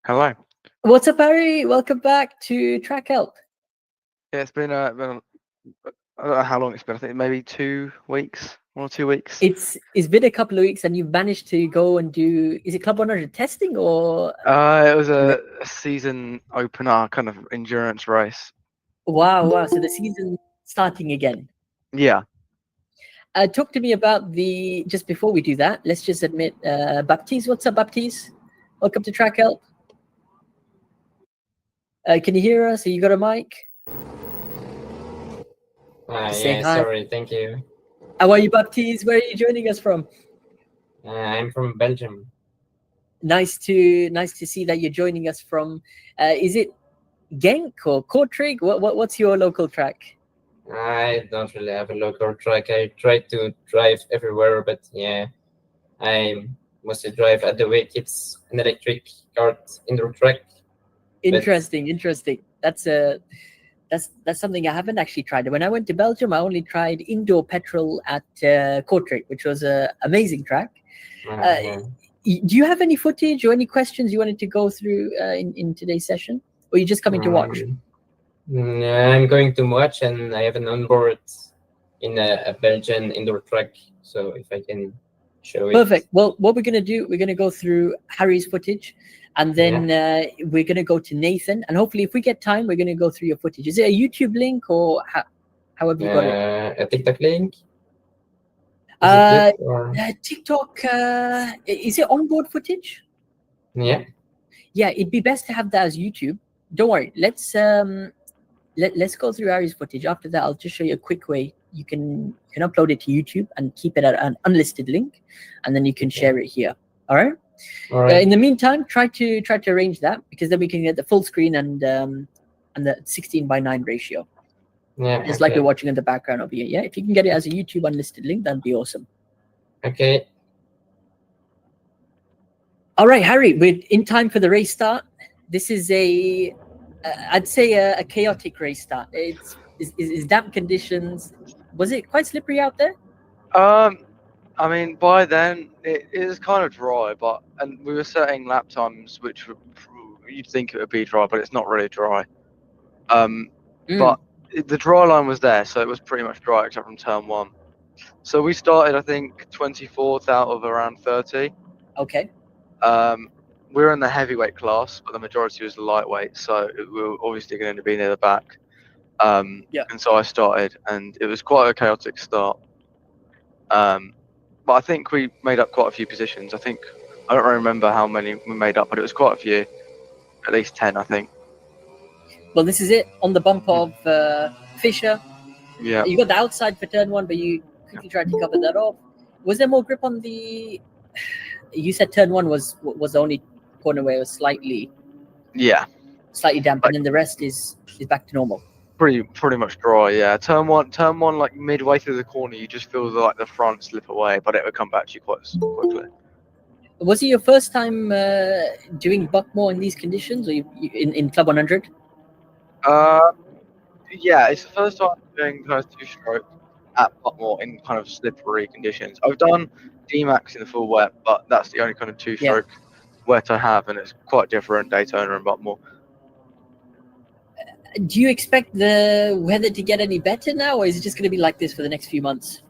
Hello. What's up, Harry? Welcome back to Track Help. Yeah, it's been I don't know how long it's been. I think maybe 2 weeks, 1 or 2 weeks. It's been a couple of weeks, and you've managed to go and do. Is it Club 100 testing or? It was a season opener kind of endurance race. Wow! So the season starting again. Yeah. Talk to me about just before we do that, let's just admit, Baptiste. What's up, Baptiste? Welcome to Track Help. Can you hear us? Have you got a mic? Say Yeah, hi. sorry, thank you. How are you, Baptiste? Where are you joining us from? I'm from Belgium. Nice to see that you're joining us from. Is it Genk or Kortrijk? What's your local track? I don't really have a local track. I try to drive everywhere, but yeah, I mostly drive at the wake. It's an electric kart indoor track. Interesting. That's something I haven't actually tried. When I went to Belgium, I only tried indoor petrol at Kortrijk, which was an amazing track. Yeah. Do you have any footage or any questions you wanted to go through in today's session, or are you just coming to watch? I'm going to watch, and I have an onboard in a Belgian indoor track. So if I can show it. Perfect. Well, what we're going to do, we're going to go through Harry's footage, and then we're going to go to Nathan, and hopefully if we get time, we're going to go through your footage. Is it a YouTube link, or how have you got it? A TikTok link? Is it good, or? TikTok, is it onboard footage? Yeah. Yeah, it'd be best to have that as YouTube. Don't worry. Let's let's go through Harry's footage. After that, I'll just show you a quick way you can upload it to YouTube and keep it at an unlisted link, and then you can share it here. All right. All right. In the meantime, try to arrange that, because then we can get the full screen and the 16:9 ratio. Yeah. Just like we're watching in the background over here. Yeah, if you can get it as a YouTube unlisted link, that'd be awesome. Okay. All right, Harry, we're in time for the race start. This is I'd say a chaotic race start. It's damp conditions. Was it quite slippery out there? I mean, by then it is kind of dry, and we were setting lap times, which you'd think it would be dry, but it's not really dry. But the dry line was there, so it was pretty much dry except from turn 1. So we started, I think, 24th out of around 30. Okay. We were in the heavyweight class, but the majority was the lightweight, so we were obviously going to be near the back. And so I started, and it was quite a chaotic start. But I think we made up quite a few positions. I don't really remember how many we made up, but it was quite a few, at least 10, I think. Well, this is it on the bump of Fisher. Yeah. You got the outside for turn 1, but you quickly tried to cover that off. Was there more grip on the? You said turn 1 was the only corner where it was slightly damp, and then the rest is back to normal. Pretty much dry, yeah. Turn one, like midway through the corner, you just feel like the front slip away, but it would come back to you quite quickly. Was it your first time doing Buckmore in these conditions, or in Club 100? Yeah, it's the first time doing first 2-stroke at Buckmore in kind of slippery conditions. I've done D-Max in the full wet, but that's the only kind of 2-stroke wet I have, and it's quite different, Daytona and Buckmore. Do you expect the weather to get any better now, or is it just going to be like this for the next few months?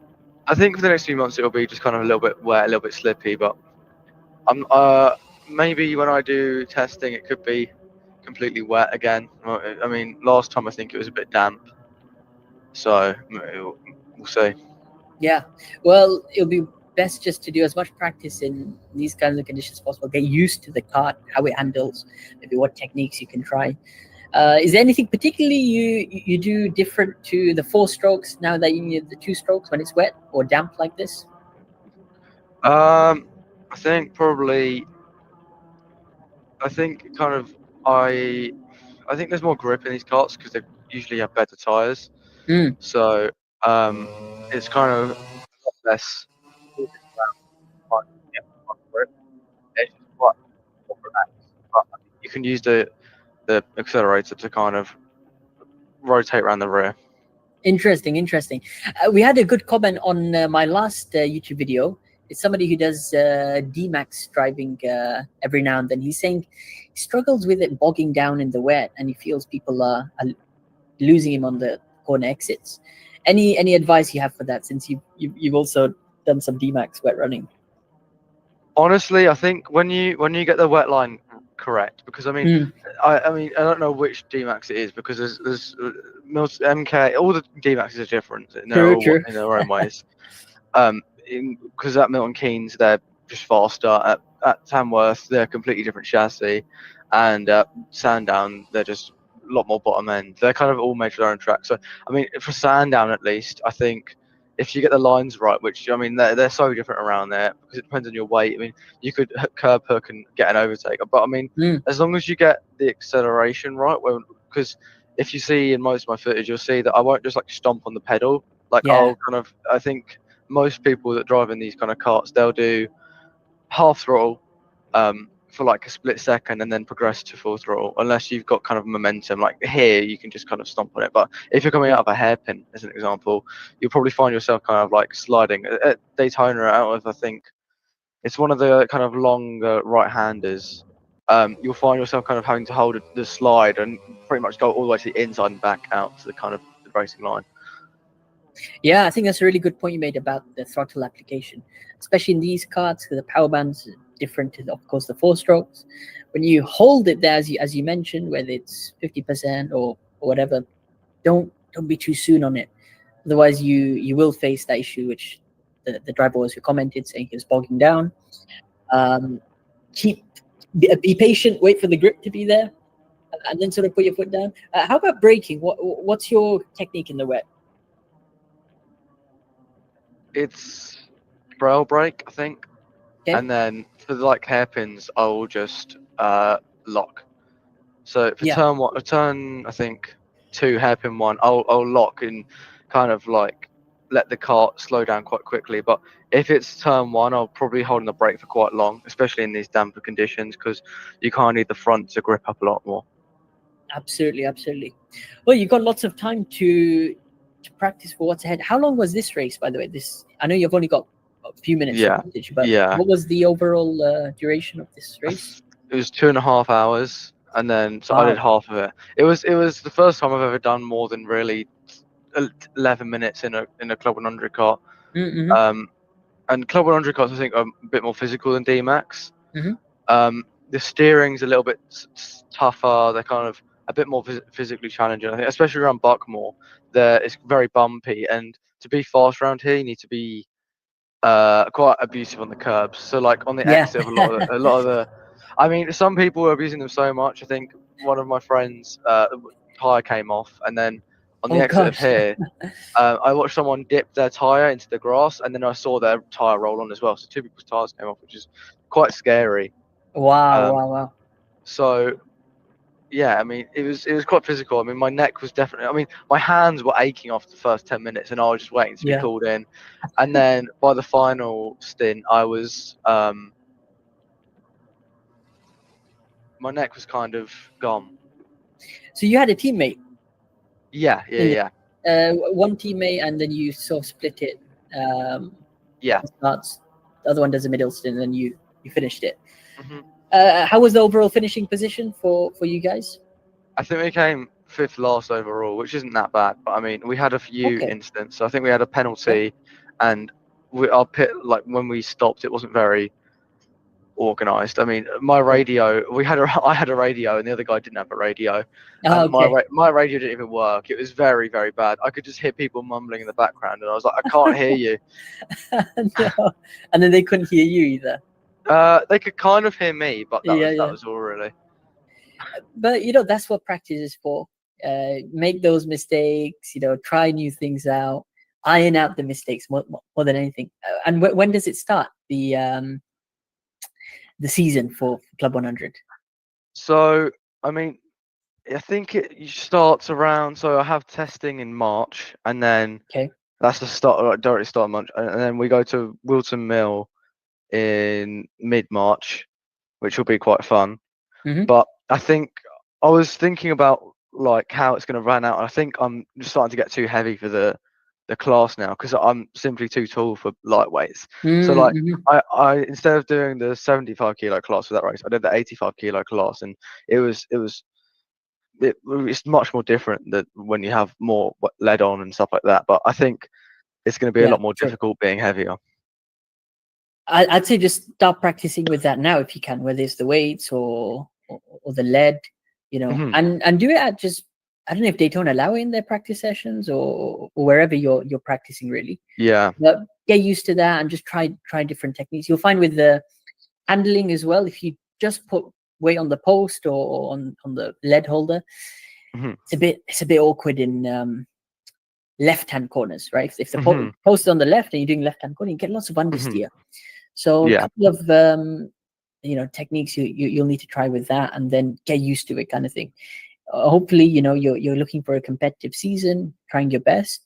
I think for the next few months it'll be just kind of a little bit wet, a little bit slippy, but maybe when I do testing it could be completely wet again. I mean, last time I think it was a bit damp, so we'll see. Yeah, well, it'll be best just to do as much practice in these kinds of conditions as possible. Get used to the kart, how it handles, maybe what techniques you can try. Is there anything particularly you do different to the 4 strokes now that you need the 2 strokes when it's wet or damp like this? I think there's more grip in these karts because they usually have better tires. So it's kind of less grip. It's quite more relaxed, but you can use the accelerator to kind of rotate around the rear. Interesting. We had a good comment on my last YouTube video. It's somebody who does D-Max driving every now and then. He's saying he struggles with it bogging down in the wet, and he feels people are losing him on the corner exits. Any advice you have for that, since you've also done some D-Max wet running? Honestly, I think when you get the wet line correct, because I mean, I don't know which D-Max it is, because there's MK, all the D-Maxes are different in their own ways. Because at Milton Keynes they're just faster. At Tamworth they're a completely different chassis, and at Sandown they're just a lot more bottom end. They're kind of all made for their own track. So I mean, for Sandown at least, I think if you get the lines right, which I mean they're so different around there because it depends on your weight. I mean, you could curb hook and get an overtake, but I mean, as long as you get the acceleration right, because if you see in most of my footage, you'll see that I won't just like stomp on the pedal. Like I'll kind of, I think most people that drive in these kind of karts, they'll do half throttle for like a split second and then progress to full throttle, unless you've got kind of momentum. Like here, you can just kind of stomp on it. But if you're coming out of a hairpin, as an example, you'll probably find yourself kind of like sliding. At Daytona, out of I think it's one of the kind of longer right-handers. You'll find yourself kind of having to hold the slide and pretty much go all the way to the inside and back out to the kind of the racing line. Yeah, I think that's a really good point you made about the throttle application, especially in these karts, because the power band's different to, of course, the 4-strokes. When you hold it there, as you mentioned, whether it's 50% or whatever, don't be too soon on it. Otherwise, you will face that issue, which the driver was who commented saying he was bogging down. Be patient, wait for the grip to be there, and then sort of put your foot down. How about braking? What's your technique in the wet? It's rail brake, I think. Okay. And then for like hairpins, I will just lock. So for Yeah. turn I think 2, hairpin 1, I'll lock and kind of like let the cart slow down quite quickly. But if it's turn 1, I'll probably hold on the brake for quite long, especially in these damper conditions, because you kind of need the front to grip up a lot more. Absolutely, absolutely. Well, you've got lots of time to practice for what's ahead. How long was this race, by the way? I know you've only got a few minutes Yeah, footage, but yeah. what was the overall duration of this race? It was 2.5 hours, and then so I did Wow. half of it. It was the first time I've ever done more than really 11 minutes in a Club 100 kart. Mm-hmm. And Club 100 karts I think are a bit more physical than D-Max. Mm-hmm. The steering's a little bit tougher. They're kind of a bit more physically challenging. I think, especially around Buckmore, it's very bumpy, and to be fast around here, you need to be quite abusive on the curbs. So like on the Yeah. exit of a lot of the, I mean, some people are abusing them so much. I think one of my friends' tire came off, and then on the Oh exit of gosh. here, I watched someone dip their tire into the grass, and then I saw their tire roll on as well. So 2 people's tires came off, which is quite scary. Wow, wow. So yeah, I mean, it was quite physical. I mean, my neck was definitely. I mean, my hands were aching after the first 10 minutes, and I was just waiting to be Yeah. called in. And then by the final stint, I was my neck was kind of gone. So you had a teammate. Yeah. One teammate, and then you sort of split it. Yeah. One starts, the other one does a middle stint, and then you finished it. hmm How was the overall finishing position for you guys? I think we came 5th last overall, which isn't that bad. But I mean, we had a few Okay. incidents. So I think we had a penalty, and our pit, like when we stopped, it wasn't very organized. I mean, my radio, I had a radio, and the other guy didn't have a radio, and Okay. my radio didn't even work. It was very, very bad. I could just hear people mumbling in the background, and I was like, I can't hear you. No. And then they couldn't hear you either. They could kind of hear me, but that Yeah. was all really. But that's what practice is for. Make those mistakes. Try new things out. Iron out the mistakes more than anything. And when does it start? The season for Club 100. So I mean, I think it starts around. So I have testing in March, and then Okay. that's the start, like, directly start of March, and then we go to Wilton Mill in mid-March, which will be quite fun. Mhm. But I think I was thinking about like how it's going to run out. And I think I'm just starting to get too heavy for the class now, because I'm simply too tall for lightweights. So like Mhm. I instead of doing the 75 kilo class for that race, I did the 85 kilo class, and it's much more different that when you have more lead on and stuff like that. But I think it's going to be a Yeah, lot more sure. difficult being heavier. I'd say just start practicing with that now if you can, whether it's the weights or the lead, Mhm. and do it at just, I don't know if Daytona allow it in their practice sessions or wherever you're practicing really. Yeah. But get used to that and just try different techniques. You'll find with the handling as well, if you just put weight on the post or on the lead holder, Mhm. it's a bit awkward in left-hand corners, right? If the Mhm. post is on the left and you're doing left-hand corner, you get lots of understeer. So Yeah. a couple of techniques you'll need to try with that, and then get used to it, kind of thing. Hopefully, you're looking for a competitive season, trying your best.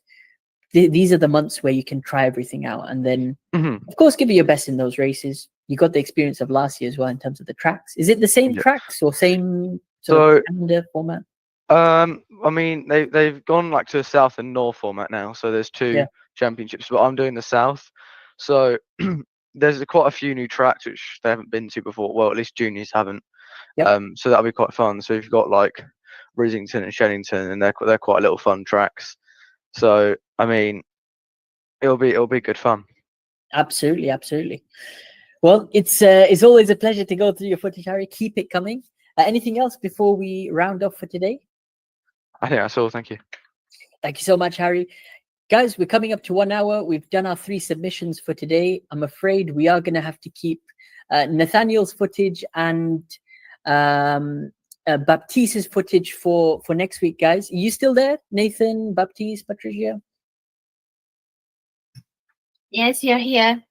These are the months where you can try everything out, and then Mhm. of course give it your best in those races. You got the experience of last year as well in terms of the tracks. Is it the same Yeah. tracks or same sort So of calendar format? I mean, they've gone like to a south and north format now. So there's two Yeah. championships, but I'm doing the south. So there's quite a few new tracks which they haven't been to before. Well, at least juniors haven't. Yep. So that'll be quite fun. So you've got like Risington and Shedington, and they're quite little fun tracks. So I mean, it'll be good fun. Absolutely, absolutely. Well, it's always a pleasure to go through your footage, Harry. Keep it coming. Anything else before we round off for today? I think that's all. Thank you. Thank you so much, Harry. Guys, we're coming up to 1 hour. We've done our 3 submissions for today. I'm afraid we are going to have to keep Nathaniel's footage and Baptiste's footage for next week, guys. Are you still there, Nathan, Baptiste, Patricia? Yes, you're here.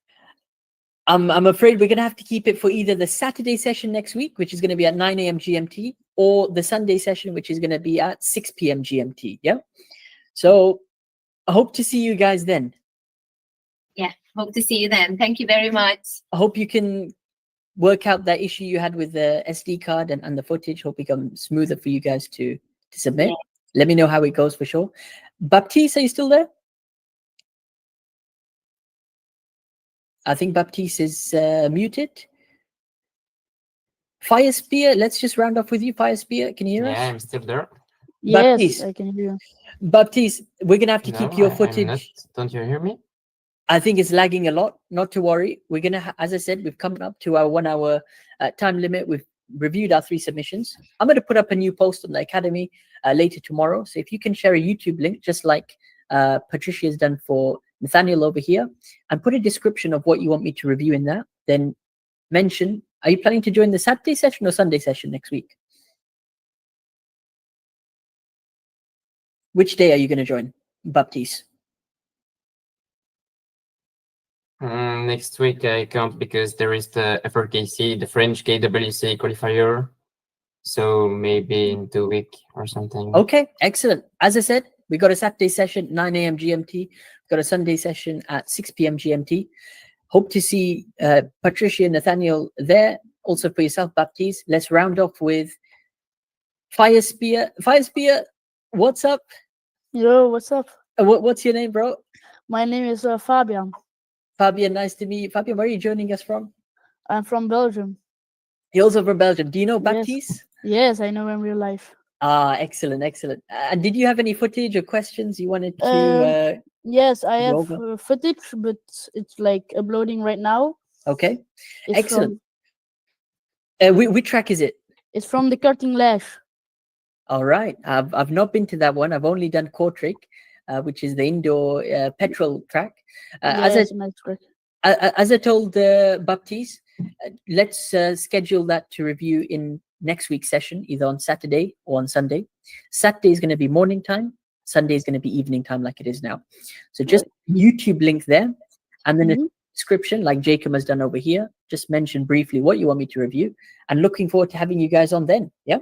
I'm afraid we're going to have to keep it for either the Saturday session next week, which is going to be at 9 a.m. GMT, or the Sunday session, which is going to be at 6 p.m. GMT. Yeah. So I hope to see you guys then. Yeah, hope to see you then. Thank you very much. I hope you can work out that issue you had with the SD card and the footage. Hope it becomes smoother for you guys to submit. Yeah. Let me know how it goes for sure. Baptiste, are you still there? I think Baptiste is muted. Fire Spear, let's just round off with you. Fire Spear, can you hear us? Yeah, I'm still there. Yes, Baptiste. I can hear you. Baptiste, we're going to have to keep your I'm footage. not. Don't you hear me? I think it's lagging a lot. Not to worry. We're going to, as I said, we've come up to our 1 hour time limit. We've reviewed our 3 submissions. I'm going to put up a new post on the Academy later tomorrow. So if you can share a YouTube link, just like Patricia has done for Nathaniel over here, and put a description of what you want me to review in that, then mention, are you planning to join the Saturday session or Sunday session next week? Which day are you going to join, Baptiste? Next week I can't because there is the FRKC, the French KWC qualifier. So maybe in 2 weeks or something. Okay, excellent. As I said, we got a Saturday session 9 a.m. GMT. We've got a Sunday session at 6 p.m. GMT. Hope to see Patricia and Nathaniel there. Also for yourself, Baptiste. Let's round off with Fire Spear. Fire Spear, what's up? Yo, what's up? What's your name, bro? My name is Fabian. Fabian, nice to meet you. Fabian, where are you joining us from? I'm from Belgium. You're also from Belgium. Do you know Yes. Baptiste? Yes, I know in real life. Ah, excellent, excellent. And did you have any footage or questions you wanted to? Yes, I go have over? footage, but it's like uploading right now. Okay, It's excellent. Which track is it? It's from the Karting Lash. All right. I've not been to that one. I've only done Kortrijk, which is the indoor petrol track. Yes, nice track. As I told Baptiste, let's schedule that to review in next week's session, either on Saturday or on Sunday. Saturday is going to be morning time. Sunday is going to be evening time like it is now. So just YouTube link there. And then a description like Jacob has done over here. Just mention briefly what you want me to review. And looking forward to having you guys on then. Yeah.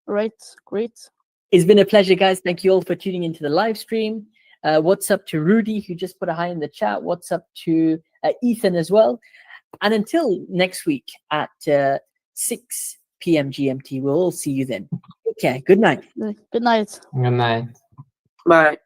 Right, great. It's been a pleasure, guys. Thank you all for tuning into the live stream. What's up to Rudy, who just put a hi in the chat. What's up to Ethan as well. And until next week at 6 p.m. GMT, we'll all see you then. Okay, good night. Good night. Good night. Bye.